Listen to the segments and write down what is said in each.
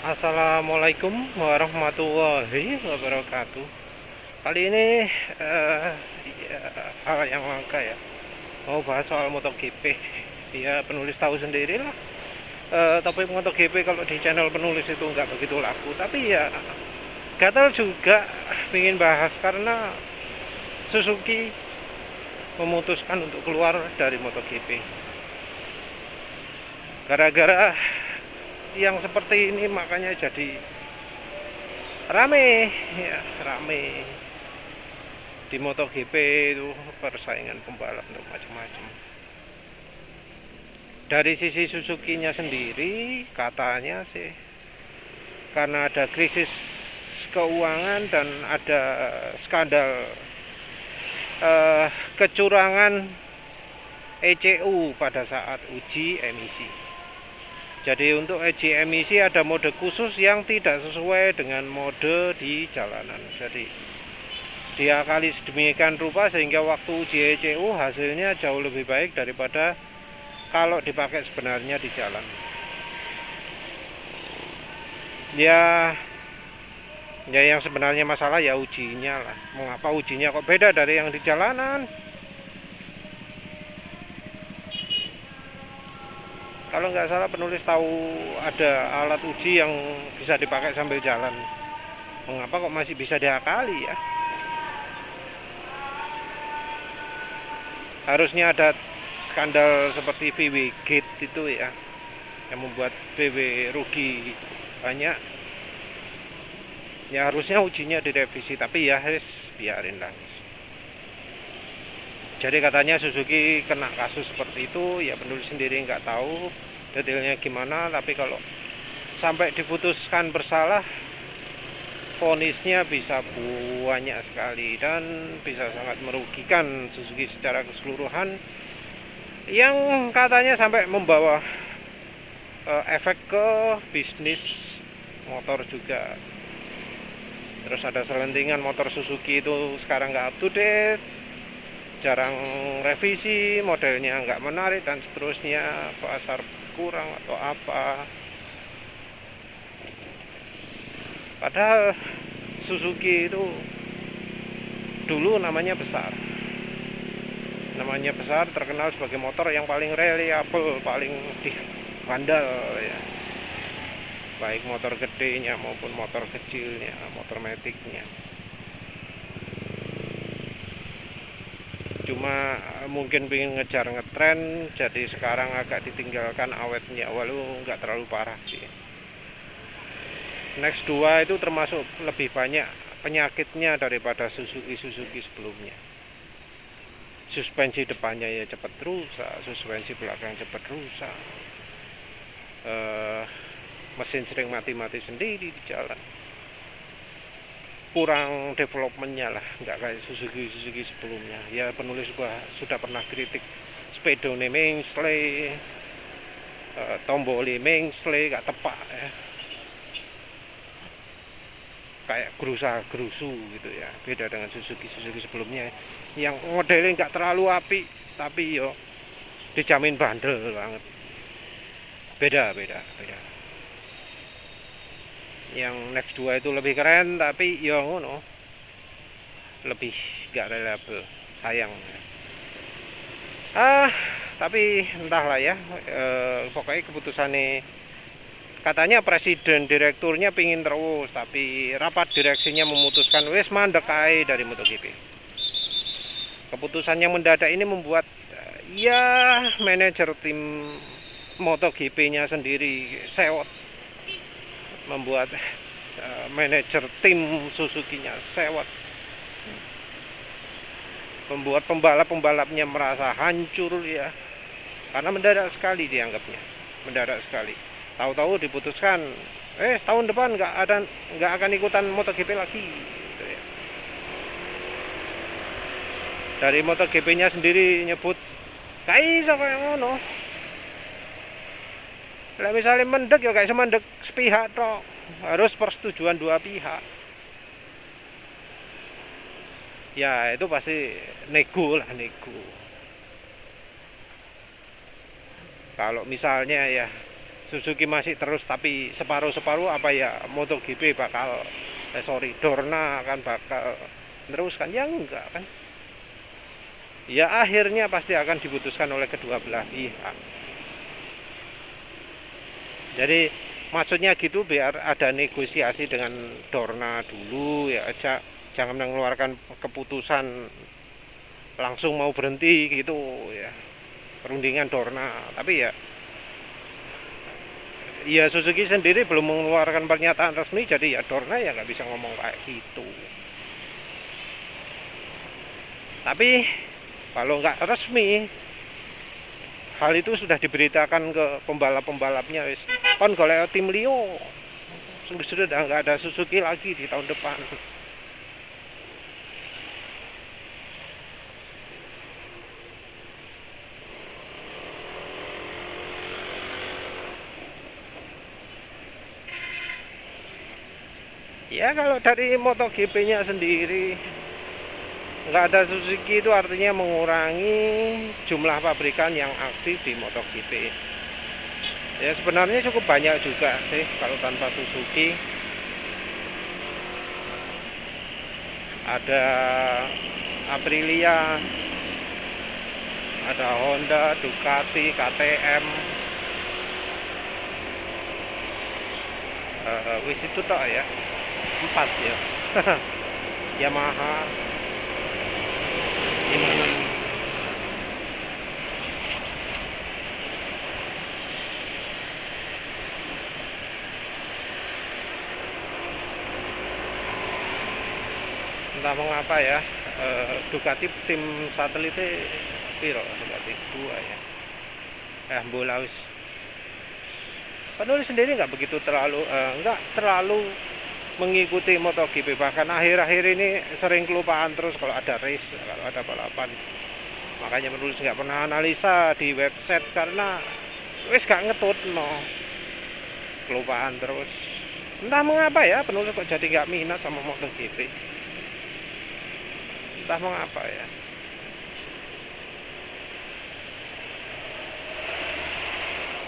Assalamualaikum warahmatullahi wabarakatuh. Kali ini eh, ya, hal yang langka ya. Mau bahas soal MotoGP. Ya penulis tahu sendiri lah. Topik MotoGP kalau di channel penulis itu nggak begitu laku. Tapi ya gatal juga ingin bahas karena Suzuki memutuskan untuk keluar dari MotoGP. Gara-gara yang seperti ini makanya jadi rame ya, rame di MotoGP itu persaingan pembalap untuk macam-macam. Dari sisi Suzuki-nya sendiri katanya sih karena ada krisis keuangan dan ada skandal kecurangan ECU pada saat uji emisi. Jadi untuk uji emisi ada mode khusus yang tidak sesuai dengan mode di jalanan. Jadi diakali sedemikian rupa sehingga waktu uji ECU hasilnya jauh lebih baik daripada kalau dipakai sebenarnya di jalan. Ya yang sebenarnya masalah ya ujinya lah. Mengapa ujinya kok beda dari yang di jalanan? Kalau nggak salah penulis tahu ada alat uji yang bisa dipakai sambil jalan. Mengapa kok masih bisa diakali ya? Harusnya ada skandal seperti VW Gate itu ya, yang membuat VW rugi banyak. Ya harusnya ujinya direvisi, tapi ya biarin lah. Jadi katanya Suzuki kena kasus seperti itu, ya penulis sendiri nggak tahu detailnya gimana, tapi kalau sampai diputuskan bersalah, vonisnya bisa banyak sekali dan bisa sangat merugikan Suzuki secara keseluruhan, yang katanya sampai membawa efek ke bisnis motor juga. Terus ada selentingan motor Suzuki itu sekarang nggak up to date, jarang revisi, modelnya nggak menarik dan seterusnya, pasar kurang atau apa. Padahal Suzuki itu dulu namanya besar, terkenal sebagai motor yang paling reliable, paling handal ya, baik motor gedenya maupun motor kecilnya, motor metiknya. Cuma mungkin pengen ngejar ngetren, jadi sekarang agak ditinggalkan awetnya, walau nggak terlalu parah sih. Next 2 itu termasuk lebih banyak penyakitnya daripada Suzuki sebelumnya. Suspensi depannya ya cepat rusak, suspensi belakang cepat rusak, mesin sering mati-mati sendiri di jalan. Kurang developmentnya lah, nggak kayak Suzuki sebelumnya. Ya penulis sudah pernah kritik spedone mengsle, tombole mengsle gak tepak ya, kayak gerusu gitu ya. Beda dengan Suzuki sebelumnya yang modelnya nggak terlalu apik tapi yo dijamin bandel banget. Beda. Yang next 2 itu lebih keren tapi yo ngono, lebih gak reliable, sayang. Tapi entahlah ya, pokoknya keputusannya katanya presiden direkturnya pingin terus, tapi rapat direksinya memutuskan wis mandek ae dari MotoGP. Keputusan yang mendadak ini membuat ya manajer tim MotoGP-nya sendiri sewot, membuat manajer tim Suzuki-nya sewot, membuat pembalap-pembalapnya merasa hancur ya, karena mendadak sekali dianggapnya, mendadak sekali. Tahu-tahu diputuskan tahun depan nggak akan ikutan MotoGP lagi gitu ya. Dari MotoGP-nya sendiri nyebut gak iso kayak ngono. Lah misalnya mendek ya kayak semendek sepihak tok, harus persetujuan dua pihak. Ya itu pasti nego. Kalau misalnya ya Suzuki masih terus tapi separuh-separuh, apa ya MotoGP bakal Dorna kan bakal terus kan, ya enggak kan, ya akhirnya pasti akan diputuskan oleh kedua belah pihak. Jadi maksudnya gitu, biar ada negosiasi dengan Dorna dulu ya, jangan mengeluarkan keputusan langsung mau berhenti gitu ya, perundingan Dorna. Tapi ya Suzuki sendiri belum mengeluarkan pernyataan resmi, jadi ya Dorna ya nggak bisa ngomong kayak gitu. Tapi kalau nggak resmi, hal itu sudah diberitakan ke pembalap-pembalapnya, wis kon golek tim Leo, sudah nggak ada Suzuki lagi di tahun depan. Ya kalau dari MotoGP-nya sendiri nggak ada Suzuki, itu artinya mengurangi jumlah pabrikan yang aktif di MotoGP. Ya sebenarnya cukup banyak juga sih kalau tanpa Suzuki. Ada Aprilia, ada Honda, Ducati, KTM, wis itu tok ya, 4 ya. Yamaha gimana, entah mengapa ya, Ducati tim satelitnya piro, Ducati 2 ya, bola wis. Penulis sendiri nggak terlalu mengikuti MotoGP, bahkan akhir-akhir ini sering kelupaan terus kalau ada race, kalau ada balapan. Makanya penulis nggak pernah analisa di website karena wis gak ngetut no, kelupaan terus. Entah mengapa ya penulis kok jadi nggak minat sama MotoGP, entah mengapa ya.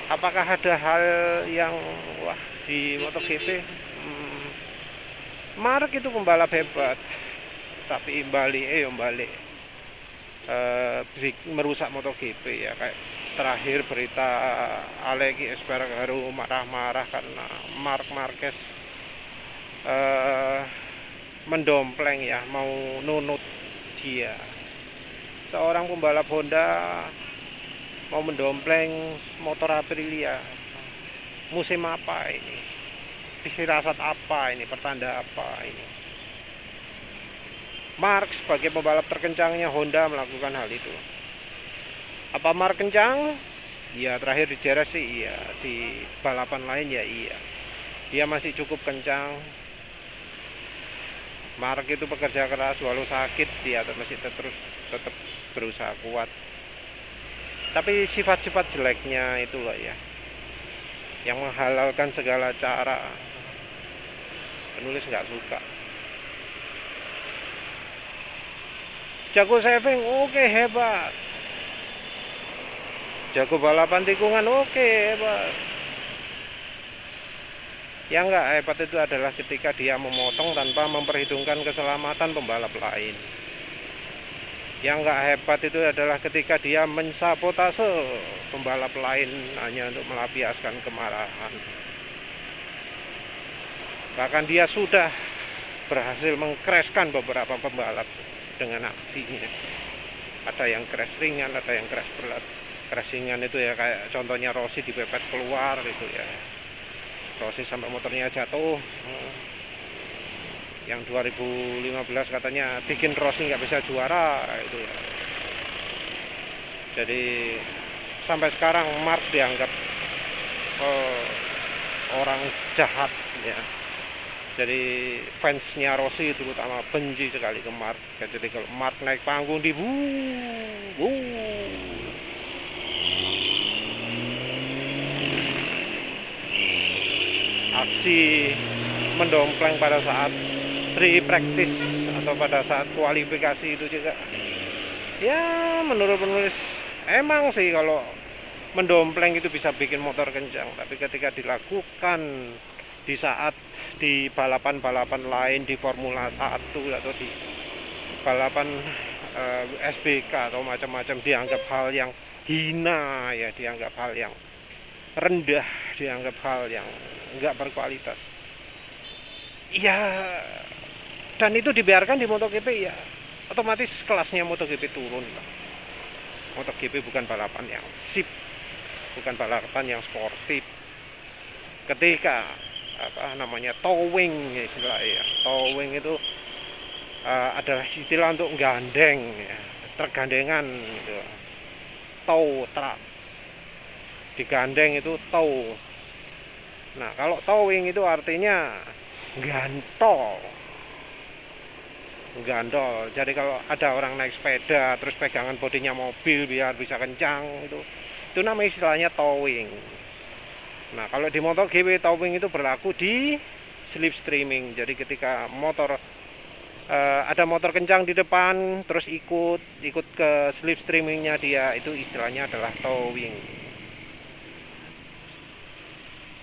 Apakah ada hal yang wah di MotoGP? Mark itu pembalap hebat, tapi balik merusak MotoGP ya. Kayak terakhir berita Alex Espargaro marah-marah karena Marc Marquez mendompleng ya, mau nunut dia. Seorang pembalap Honda mau mendompleng motor Aprilia. Musim apa ini? Firasat apa ini? Pertanda apa ini? Mark sebagai pembalap terkencangnya Honda melakukan hal itu. Apa Mark kencang? Ya terakhir di Jerez sih iya, di balapan lain ya iya, dia masih cukup kencang. Mark itu pekerja keras, walau sakit dia masih tetap berusaha kuat. Tapi sifat-sifat jeleknya itu loh ya, yang menghalalkan segala cara, penulis nggak suka. Jago saving, oke, hebat. Jago balapan tikungan, oke, hebat. Yang nggak hebat itu adalah ketika dia memotong tanpa memperhitungkan keselamatan pembalap lain. Yang nggak hebat itu adalah ketika dia mensabotase pembalap lain hanya untuk melampiaskan kemarahan. Bahkan dia sudah berhasil mengcrashkan beberapa pembalap dengan aksinya. Ada yang crash ringan, ada yang crash berat. Crash ringan itu ya kayak contohnya Rossi dipepet keluar itu ya. Rossi sampai motornya jatuh. Yang 2015 katanya bikin Rossi nggak bisa juara itu ya. Jadi sampai sekarang Mark dianggap orang jahat ya. Jadi fansnya Rossi terutama benci sekali ke Mark. Jadi kalau Mark naik panggung di aksi mendompleng pada saat pre-practice atau pada saat kualifikasi itu juga ya, menurut penulis emang sih kalau mendompleng itu bisa bikin motor kencang, tapi ketika dilakukan di saat di balapan-balapan lain, di Formula 1 atau di balapan SBK atau macam-macam, dianggap hal yang hina ya, dianggap hal yang rendah, dianggap hal yang enggak berkualitas ya, dan itu dibiarkan di MotoGP ya, otomatis kelasnya MotoGP turun lah. MotoGP bukan balapan yang sip, bukan balapan yang sportif. Ketika towing istilahnya, towing itu adalah istilah untuk gandeng ya, tergandengan gitu. Tow truk, digandeng itu tow. Nah, kalau towing itu artinya gantol. Jadi kalau ada orang naik sepeda terus pegangan bodinya mobil biar bisa kencang, itu namanya istilahnya towing. Nah, kalau di MotoGP towing itu berlaku di slipstreaming. Jadi ketika ada motor kencang di depan terus ikut ke slipstreamingnya dia, itu istilahnya adalah towing.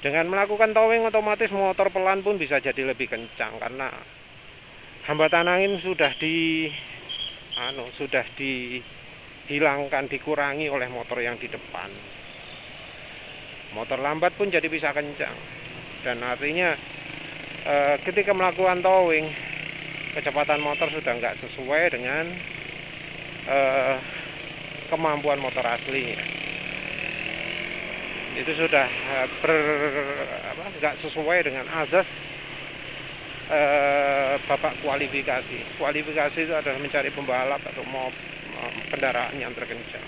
Dengan melakukan towing otomatis motor pelan pun bisa jadi lebih kencang karena hambatan angin sudah dihilangkan, dikurangi oleh motor yang di depan. Motor lambat pun jadi bisa kencang. Dan artinya ketika melakukan towing, kecepatan motor sudah nggak sesuai dengan kemampuan motor aslinya. Itu sudah nggak sesuai dengan azas babak kualifikasi. Kualifikasi itu adalah mencari pembalap atau kendaraan yang terkencang.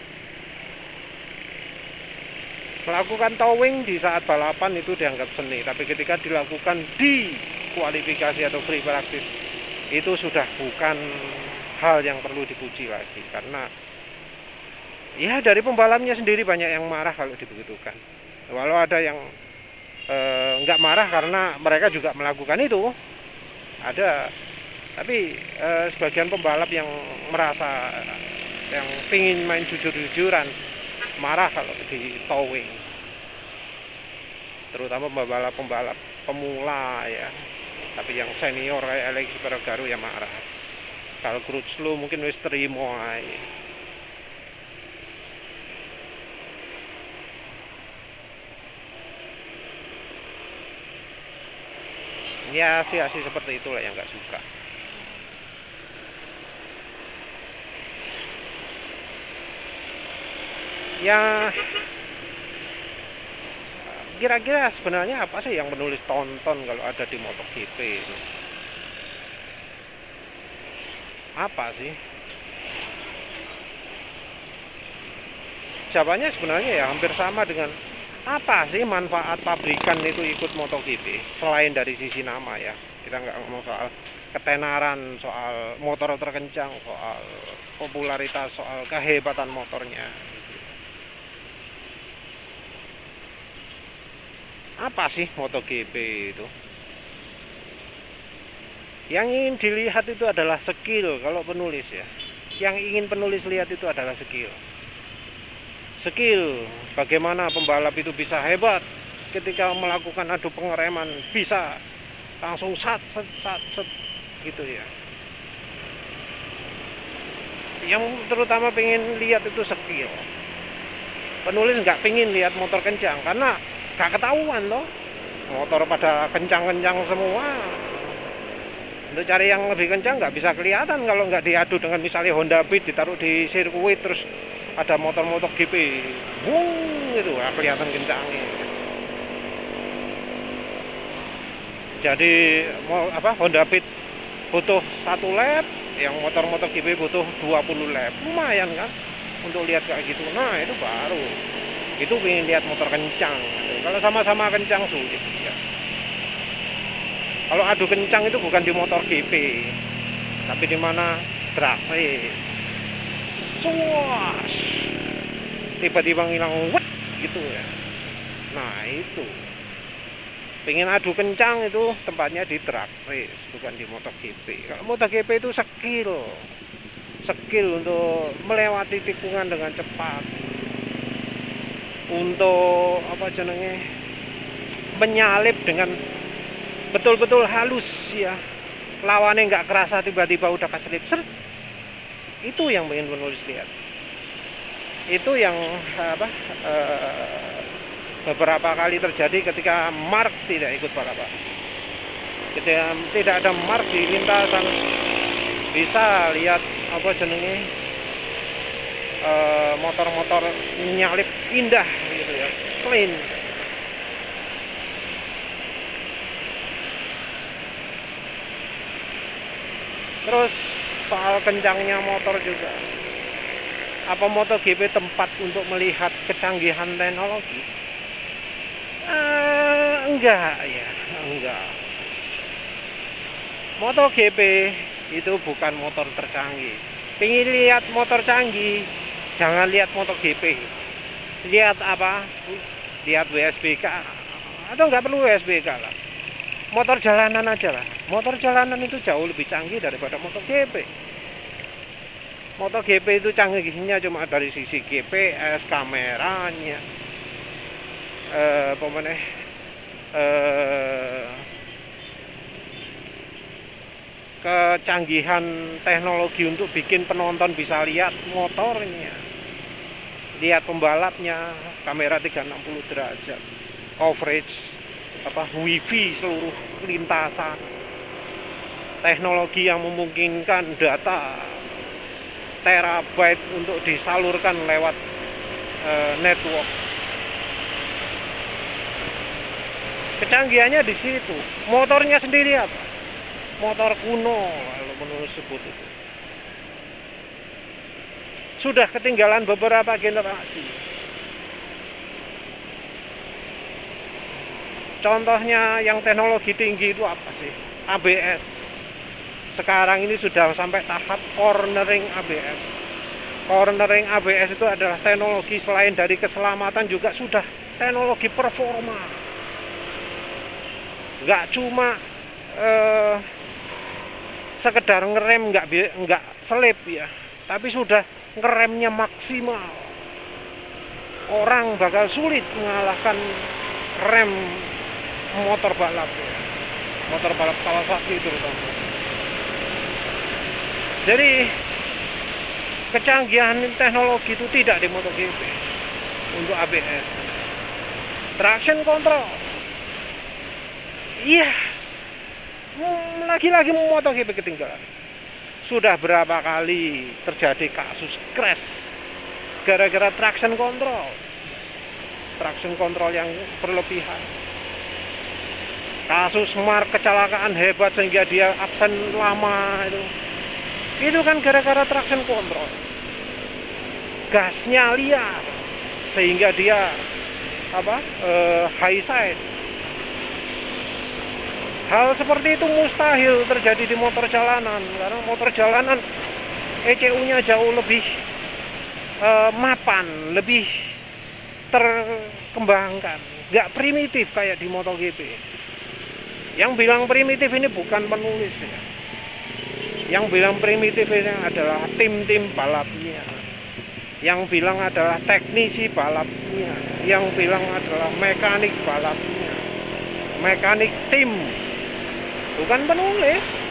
Melakukan towing di saat balapan itu dianggap seni, tapi ketika dilakukan di kualifikasi atau free practice itu sudah bukan hal yang perlu dipuji lagi, karena ya dari pembalapnya sendiri banyak yang marah kalau dibegitukan. Walau ada yang nggak marah karena mereka juga melakukan itu, ada, tapi sebagian pembalap yang merasa yang pingin main jujur-jujuran marah kalau di towing, terutama pembalap pemula ya. Tapi yang senior kayak Alex Espargaro ya marah. Kalau Crutchlow mungkin wis terima ae. Ya sih seperti itulah yang nggak suka. Ya kira-kira sebenarnya apa sih yang menulis tonton kalau ada di MotoGP itu? Apa sih? Jawabannya sebenarnya ya hampir sama dengan apa sih manfaat pabrikan itu ikut MotoGP selain dari sisi nama ya. Kita nggak ngomong soal ketenaran, soal motor terkencang, soal popularitas, soal kehebatan motornya. Apa sih MotoGP itu? Yang ingin dilihat itu adalah skill kalau penulis ya. Yang ingin penulis lihat itu adalah skill. Skill, bagaimana pembalap itu bisa hebat ketika melakukan adu pengereman, bisa langsung sat gitu ya. Yang terutama pengen lihat itu skill. Penulis nggak pengen lihat motor kencang karena gak ketahuan loh, motor pada kencang-kencang semua. Untuk cari yang lebih kencang nggak bisa kelihatan kalau nggak diadu dengan misalnya Honda Beat ditaruh di sirkuit terus ada motor-motor GP, bung gitu, nggak kelihatan kencangnya. Jadi Honda Beat butuh 1 lap, yang motor-motor GP butuh 20 lap, lumayan kan untuk lihat kayak gitu. Nah itu baru, itu pengen lihat motor kencang. Kalau sama-sama kencang sulit ya. Kalau adu kencang itu bukan di motor GP, tapi di mana drag race. Suas, tiba-tiba ngilang wet gitu ya. Nah itu, pengen adu kencang itu tempatnya di drag race, bukan di MotoGP. Kalau MotoGP itu skill untuk melewati tikungan dengan cepat. untuk apa jenenge, menyalip dengan betul-betul halus ya, lawannya nggak kerasa tiba-tiba udah keselip seret. Itu yang pengen penulis lihat, itu yang apa beberapa kali terjadi ketika Mark tidak ikut balapan. Ketika tidak ada Mark di lintasan, bisa lihat apa jenenge, motor-motor nyalip indah gitu ya, clean. Terus soal kencangnya motor juga, apa MotoGP tempat untuk melihat kecanggihan teknologi? Enggak ya, enggak. MotoGP itu bukan motor tercanggih. Pengen lihat motor canggih, jangan lihat MotoGP. Lihat apa? Lihat WSBK, atau nggak perlu WSBK lah. Motor jalanan aja lah. Motor jalanan itu jauh lebih canggih daripada MotoGP. MotoGP itu canggihnya cuma dari sisi GPS, kameranya, kecanggihan teknologi untuk bikin penonton bisa lihat motornya, lihat pembalapnya, kamera 360 derajat, coverage wifi seluruh lintasan, teknologi yang memungkinkan data terabyte untuk disalurkan lewat network. Kecanggihannya di situ. Motornya sendiri apa? Motor kuno kalau menurut sebut itu. Sudah ketinggalan beberapa generasi. Contohnya yang teknologi tinggi itu apa sih? ABS. Sekarang ini sudah sampai tahap cornering ABS. Cornering ABS itu adalah teknologi selain dari keselamatan juga sudah teknologi performa. Nggak cuma sekedar ngerem nggak selip ya, tapi sudah ngeremnya maksimal. Orang bakal sulit mengalahkan rem motor balap ya. Motor balap Kawasaki terutama. Jadi kecanggihan teknologi itu tidak di MotoGP untuk ABS. Traction control, iya, lagi-lagi MotoGP ketinggalan. Sudah berapa kali terjadi kasus crash gara-gara traction control yang berlebihan. Kasus Mark kecelakaan hebat sehingga dia absen lama itu kan gara-gara traction control. Gasnya liar sehingga dia high side. Hal seperti itu mustahil terjadi di motor jalanan, karena motor jalanan ECU-nya jauh lebih mapan, lebih terkembangkan, nggak primitif kayak di MotoGP. Yang bilang primitif ini bukan penulis ya. Yang bilang primitif ini adalah tim-tim balapnya. Yang bilang adalah teknisi balapnya. Yang bilang adalah mekanik balapnya. Mekanik tim, bukan penulis.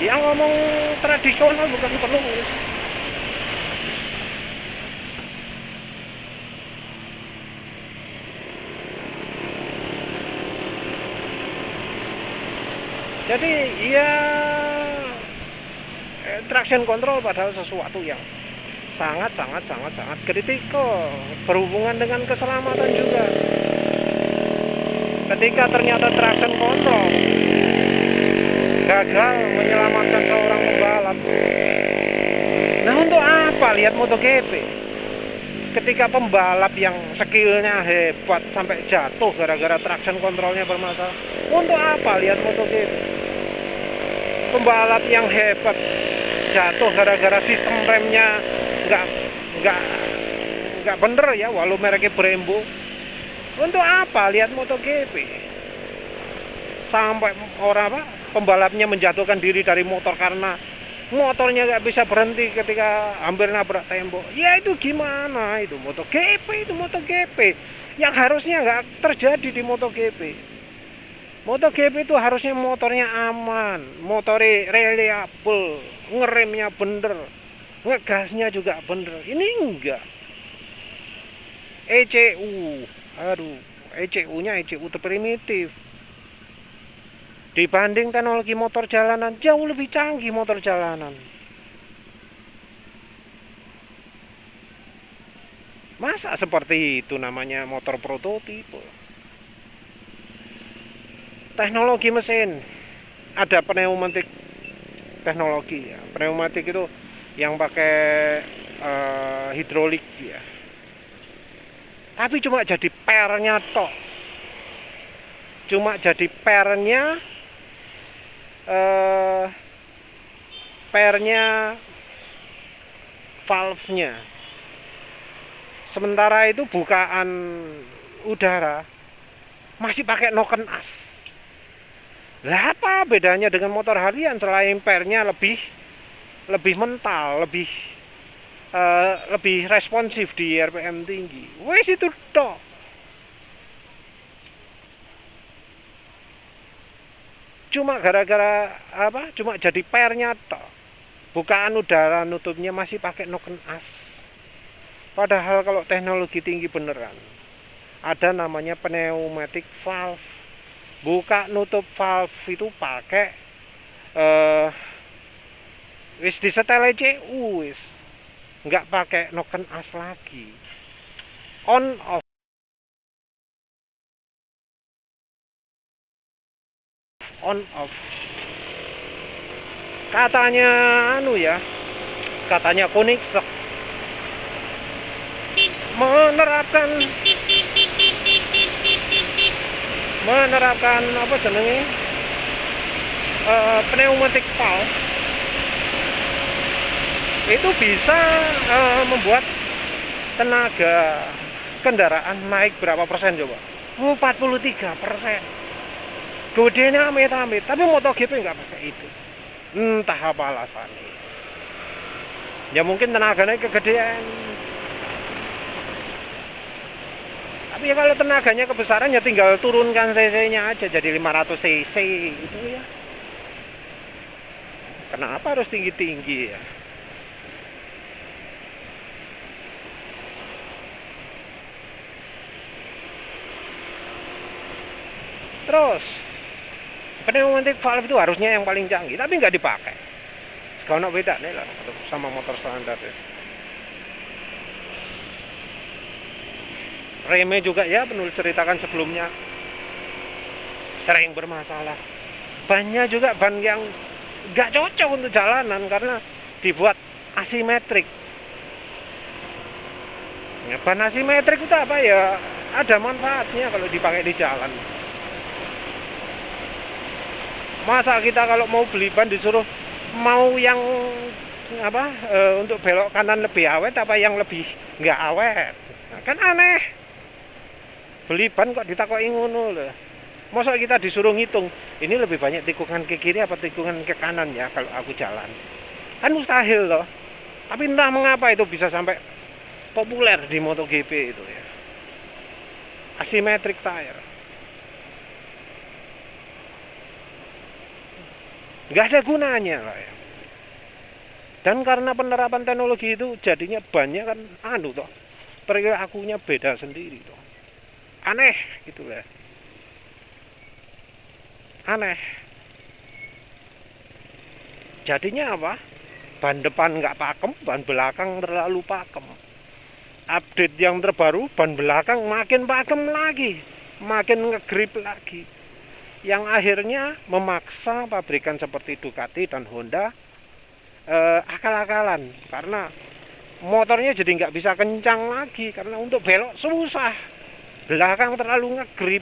Yang ngomong tradisional bukan penulis. Jadi ya traction control padahal sesuatu yang sangat kritikal, berhubungan dengan keselamatan juga. Ketika ternyata traction control gagal menyelamatkan seorang pembalap, nah untuk apa lihat MotoGP? Ketika pembalap yang skillnya hebat sampai jatuh gara-gara traction controlnya bermasalah, untuk apa lihat MotoGP? Pembalap yang hebat jatuh gara-gara sistem remnya nggak bener ya, walau mereknya Brembo, untuk apa lihat MotoGP? sampai orang pembalapnya menjatuhkan diri dari motor karena motornya nggak bisa berhenti ketika hampir nabrak tembok. Ya itu gimana, itu MotoGP yang harusnya nggak terjadi di MotoGP. MotoGP itu harusnya motornya aman, motornya reliable, ngeremnya bener, ngegasnya juga bener. Ini enggak. ECU-nya ECU terprimitif. Dibanding teknologi motor jalanan, jauh lebih canggih motor jalanan. Masa seperti itu namanya motor prototipe? Teknologi mesin, ada pneumatik teknologi ya. Pneumatik itu yang pakai hidrolik ya. Tapi cuma jadi pernya tok. Cuma jadi pernya valve-nya. Sementara itu bukaan udara masih pakai noken as. Lah apa bedanya dengan motor harian selain pernya lebih mental, lebih responsif di RPM tinggi. Wes itu tok. Cuma gara-gara cuma jadi pernya tok. Bukaan udara nutupnya masih pakai noken as. Padahal kalau teknologi tinggi beneran, ada namanya pneumatic valve. Buka nutup valve itu pakai wis disetel ECU wis. Nggak pakai noken as lagi. On off. Katanya katanya Koenigsegg menerapkan apa jenenge pneumatic valve itu bisa membuat tenaga kendaraan naik berapa persen coba? 43%. Godenya amit-amit, tapi MotoGP nggak pakai itu. Entah apa alasannya. Ya mungkin tenaganya kegedean. Tapi ya kalau tenaganya kebesaran ya tinggal turunkan cc-nya aja jadi 500 cc gitu ya. Kenapa harus tinggi-tinggi ya? Terus pneumatic valve itu harusnya yang paling canggih, tapi nggak dipakai. Sekarang beda nih lah sama motor standar ya. Remnya juga ya penulis ceritakan sebelumnya sering bermasalah. Bannya juga ban yang nggak cocok untuk jalanan karena dibuat asimetrik. Ya, ban asimetrik itu apa ya? Ada manfaatnya kalau dipakai di jalan. Masa kita kalau mau beli ban disuruh mau yang untuk belok kanan lebih awet apa yang lebih nggak awet? Nah, kan aneh. Beli ban kok ditakoki ngono loh. Masa kita disuruh ngitung ini lebih banyak tikungan ke kiri apa tikungan ke kanan ya kalau aku jalan? Kan mustahil loh. Tapi entah mengapa itu bisa sampai populer di MotoGP itu ya. Asymmetric tire. Nggak ada gunanya lah ya. Dan karena penerapan teknologi itu jadinya banyak kan toh. Perilakunya beda sendiri toh. Aneh gitu lah. Aneh. Jadinya apa? Ban depan nggak pakem, ban belakang terlalu pakem. Update yang terbaru, ban belakang makin pakem lagi, makin ngegrip lagi. Yang akhirnya memaksa pabrikan seperti Ducati dan Honda akal-akalan karena motornya jadi nggak bisa kencang lagi karena untuk belok susah, belakang terlalu ngegrip.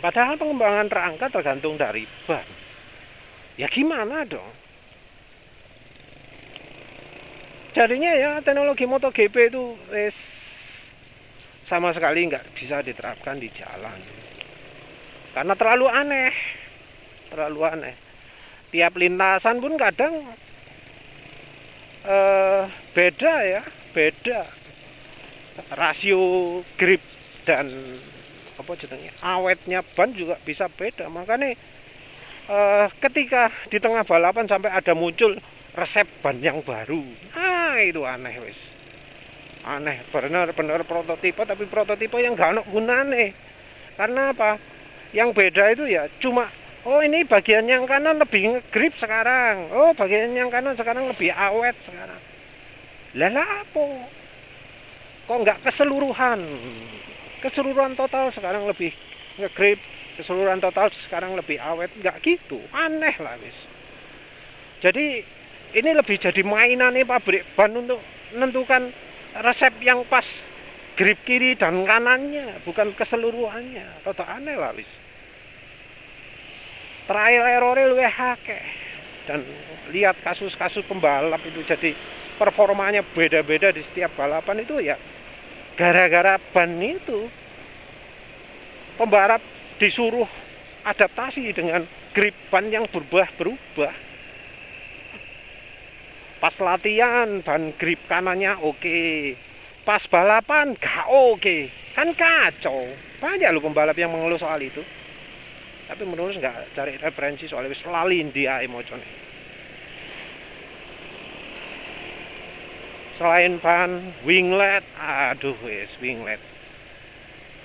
Padahal pengembangan rangka tergantung dari ban. Ya gimana dong? jadinya ya teknologi MotoGP itu sama sekali nggak bisa diterapkan di jalan karena terlalu aneh. Tiap lintasan pun kadang beda ya, beda rasio grip dan apa jenenge awetnya ban juga bisa beda. Makanya ketika di tengah balapan sampai ada muncul resep ban yang baru, itu aneh wis. Aneh, benar-benar prototipe, tapi prototipe yang gak ada gunane. Karena apa? Yang beda itu ya cuma oh ini bagian yang kanan lebih ngegrip sekarang, oh bagian yang kanan sekarang lebih awet sekarang. Lah apa? Kok nggak keseluruhan total sekarang lebih ngegrip, keseluruhan total sekarang lebih awet, nggak gitu, aneh lah wis. Jadi ini lebih jadi mainan nih pabrik ban untuk menentukan resep yang pas grip kiri dan kanannya, bukan keseluruhannya. Rada aneh lah wis. Trial error luwih akeh. Dan lihat kasus-kasus pembalap itu jadi performanya beda-beda di setiap balapan itu ya gara-gara ban itu. Pembalap disuruh adaptasi dengan grip ban yang berubah-berubah. Pas latihan ban grip kanannya oke, pas balapan gak oke, kan kacau. Banyak loh pembalap yang mengeluh soal itu, tapi menurut nggak cari referensi soalnya wis lali dia emocone. Selain ban, winglet, aduh wis winglet.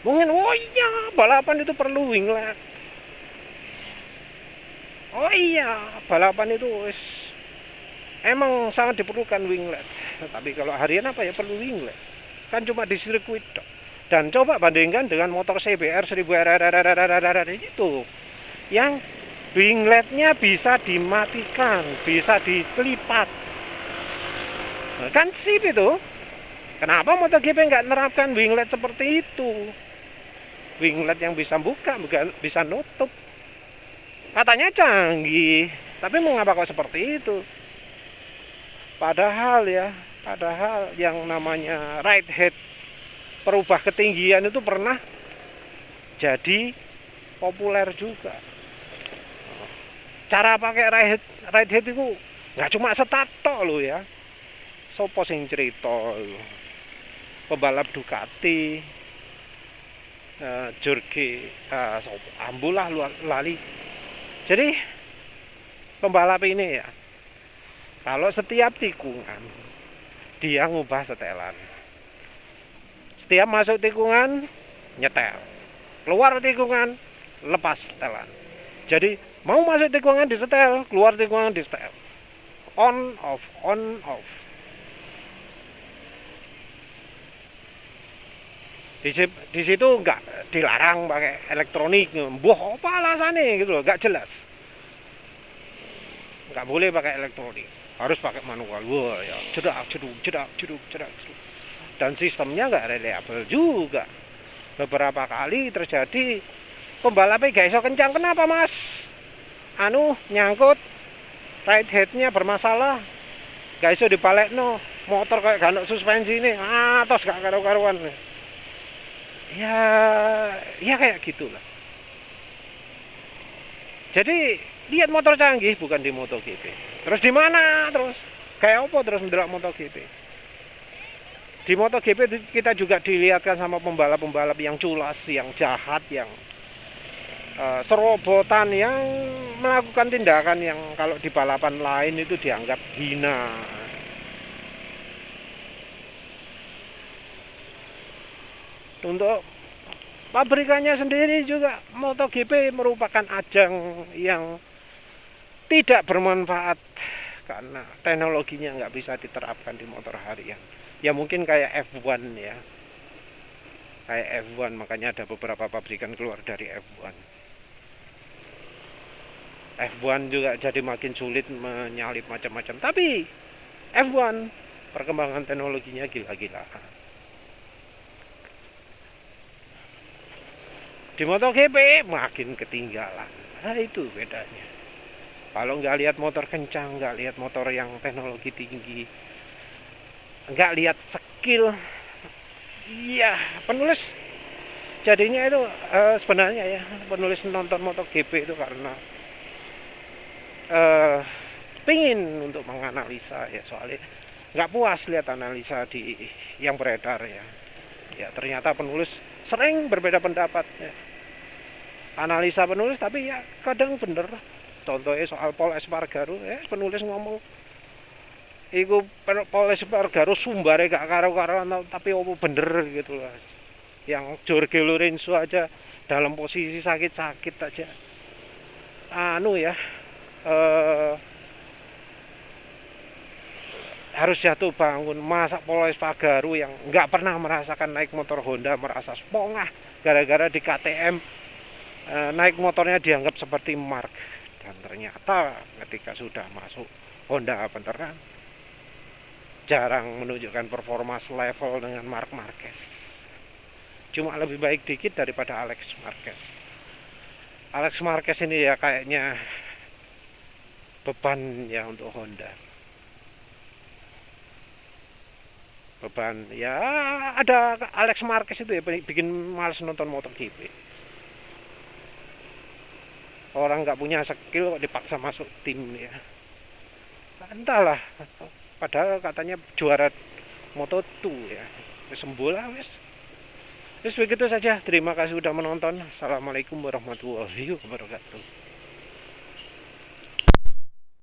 Mungkin oh iya balapan itu perlu winglet. Oh iya balapan itu wis emang sangat diperlukan winglet. Tapi kalau harian apa ya perlu winglet. Kan cuma di sirkuit. Dan coba bandingkan dengan motor CBR 1000 itu. Yang wingletnya bisa dimatikan, bisa diselipat. Kan sip itu. Kenapa MotoGP nggak nerapkan winglet seperti itu? Winglet yang bisa buka, bisa nutup. Katanya canggih. Tapi mau ngapa kok seperti itu? Padahal yang namanya ride head perubah ketinggian itu pernah jadi populer juga. Cara pakai ride head itu nggak cuma start tok lo ya. Sopo sing cerita pembalap Ducati, Jorge, ambulah lali. Jadi pembalap ini ya. Kalau setiap tikungan dia ngubah setelan. Setiap masuk tikungan nyetel. Keluar tikungan lepas setelan. Jadi mau masuk tikungan disetel, keluar tikungan disetel. On off, on off. Di situ nggak dilarang pakai elektronik. Mbah apa alasannya gitu loh, nggak jelas. Nggak boleh pakai elektronik. Harus pakai manual. Wah ya, cedak. Dan sistemnya nggak reliable juga. Beberapa kali terjadi pembalapnya gak iso kencang. Kenapa mas? Nyangkut, ride headnya bermasalah, gak iso dibalik motor kayak gak suspensi ini, tos gak karu-karuan. Ya kayak gitulah. Jadi lihat motor canggih bukan di MotoGP. Terus di mana terus? Kayak apa terus mendelok MotoGP? Di MotoGP kita juga dilihatkan sama pembalap-pembalap yang culas, yang jahat, yang serobotan, yang melakukan tindakan yang kalau di balapan lain itu dianggap hina. Untuk pabrikannya sendiri juga MotoGP merupakan ajang yang tidak bermanfaat karena teknologinya nggak bisa diterapkan di motor harian. Ya mungkin kayak F1 ya. Kayak F1 makanya ada beberapa pabrikan keluar dari F1. F1 juga jadi makin sulit menyalip macam-macam. Tapi F1 perkembangan teknologinya gila-gilaan. Di MotoGP makin ketinggalan. Nah itu bedanya. Kalau nggak lihat motor kencang, nggak lihat motor yang teknologi tinggi, nggak lihat skill. Iya, penulis jadinya itu sebenarnya ya, penulis nonton MotoGP itu karena eh, pingin untuk menganalisa ya, soalnya nggak puas lihat analisa yang beredar ya. Ya ternyata penulis sering berbeda pendapat ya. Analisa penulis tapi ya kadang bener. Contohnya soal Paul Espargaro, penulis ngomong iku Paul Espargaro sumbare gak karo-karoan tapi opo bener gitu lah. Yang Jorge Lorenzo aja dalam posisi sakit-sakit aja anu ya, eh, harus jatuh bangun. Masa Paul Espargaro yang nggak pernah merasakan naik motor Honda merasa spongah gara-gara di KTM naik motornya dianggap seperti Mark, dan ternyata ketika sudah masuk Honda beneran jarang menunjukkan performa selevel dengan Marc Marquez. Cuma lebih baik dikit daripada Alex Marquez. Alex Marquez ini ya kayaknya beban ya untuk Honda. Beban ya, ada Alex Marquez itu ya bikin males nonton MotoGP. Orang nggak punya skill kok dipaksa masuk tim ya. Entahlah, padahal katanya juara Moto2 ya. Sembuh lah wes. Wes begitu saja. Terima kasih sudah menonton. Assalamualaikum warahmatullahi wabarakatuh.